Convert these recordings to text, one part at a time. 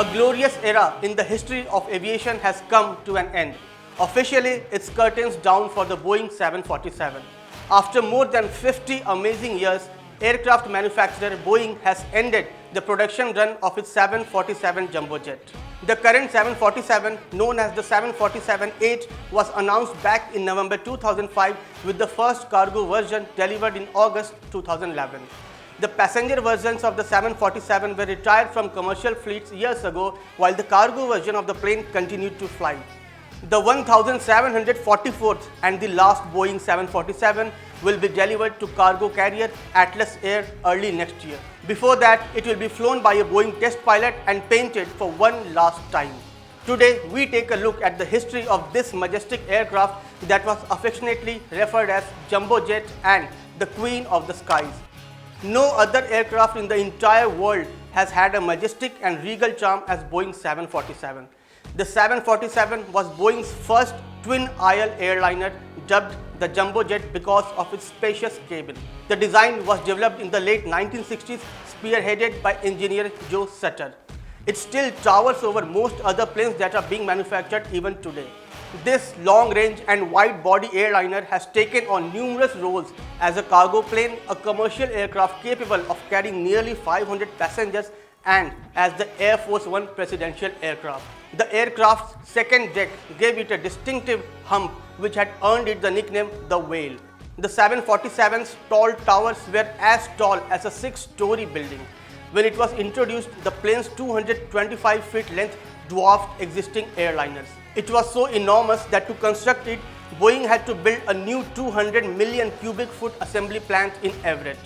A glorious era in the history of aviation has come to an end. Officially, its curtains down for the Boeing 747. After more than 50 amazing years, aircraft manufacturer Boeing has ended the production run of its 747 jumbo jet. The current 747, known as the 747-8, was announced back in November 2005 with the first cargo version delivered in August 2011. The passenger versions of the 747 were retired from commercial fleets years ago, while the cargo version of the plane continued to fly. The 1744th and the last Boeing 747 will be delivered to cargo carrier Atlas Air early next year. Before that, it will be flown by a Boeing test pilot and painted for one last time. Today, we take a look at the history of this majestic aircraft that was affectionately referred as Jumbo Jet and the Queen of the Skies. No other aircraft in the entire world has had a majestic and regal charm as Boeing 747. The 747 was Boeing's first twin-aisle airliner, dubbed the Jumbo Jet because of its spacious cabin. The design was developed in the late 1960s, spearheaded by engineer Joe Sutter. It still towers over most other planes that are being manufactured even today. This long-range and wide-body airliner has taken on numerous roles as a cargo plane, a commercial aircraft capable of carrying nearly 500 passengers, and as the Air Force One presidential aircraft. The aircraft's second deck gave it a distinctive hump which had earned it the nickname the Whale. The 747's tall towers were as tall as a 6-story building. When it was introduced, the plane's 225 feet length dwarfed existing airliners. It was so enormous that to construct it, Boeing had to build a new 200 million cubic foot assembly plant in Everett.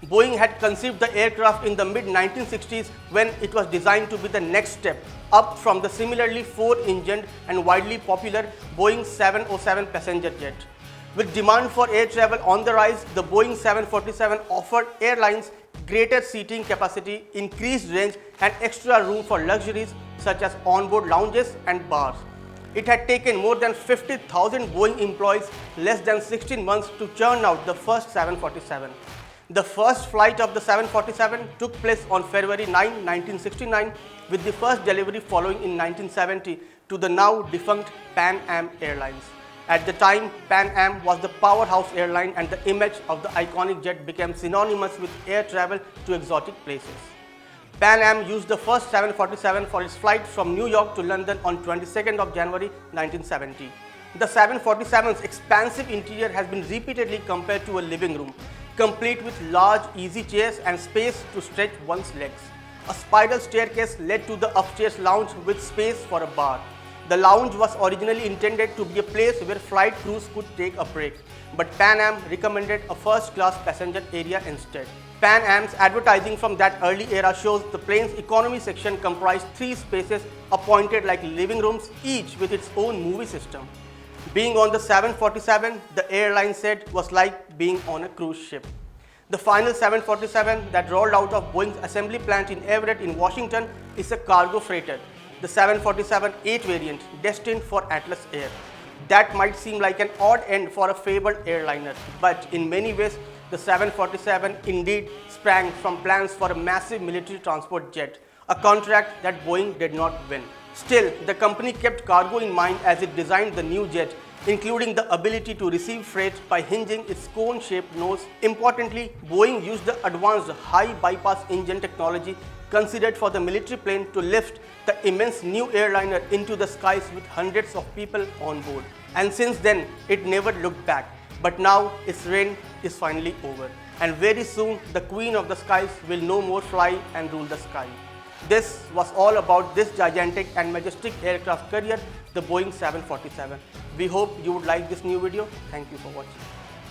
Boeing had conceived the aircraft in the mid-1960s when it was designed to be the next step up from the similarly 4-engined and widely popular Boeing 707 passenger jet. With demand for air travel on the rise, the Boeing 747 offered airlines greater seating capacity, increased range, and extra room for luxuries such as onboard lounges and bars. It had taken more than 50,000 Boeing employees less than 16 months to churn out the first 747. The first flight of the 747 took place on February 9, 1969, with the first delivery following in 1970 to the now defunct Pan Am Airlines. At the time, Pan Am was the powerhouse airline, and the image of the iconic jet became synonymous with air travel to exotic places. Pan Am used the first 747 for its flight from New York to London on 22nd of January 1970. The 747's expansive interior has been repeatedly compared to a living room, complete with large easy chairs and space to stretch one's legs. A spiral staircase led to the upstairs lounge with space for a bar. The lounge was originally intended to be a place where flight crews could take a break, but Pan Am recommended a first-class passenger area instead. Pan Am's advertising from that early era shows the plane's economy section comprised 3 spaces appointed like living rooms, each with its own movie system. Being on the 747, the airline said, was like being on a cruise ship. The final 747 that rolled out of Boeing's assembly plant in Everett in Washington is a cargo freighter, the 747-8 variant, destined for Atlas Air. That might seem like an odd end for a fabled airliner, but in many ways, the 747 indeed sprang from plans for a massive military transport jet, a contract that Boeing did not win. Still, the company kept cargo in mind as it designed the new jet, including the ability to receive freight by hinging its cone-shaped nose. Importantly, Boeing used the advanced high bypass engine technology considered for the military plane to lift the immense new airliner into the skies with hundreds of people on board. And since then, it never looked back. But now its reign is finally over, and very soon the Queen of the Skies will no more fly and rule the sky. This was all about this gigantic and majestic aircraft carrier, the Boeing 747. We hope you would like this new video. Thank you for watching.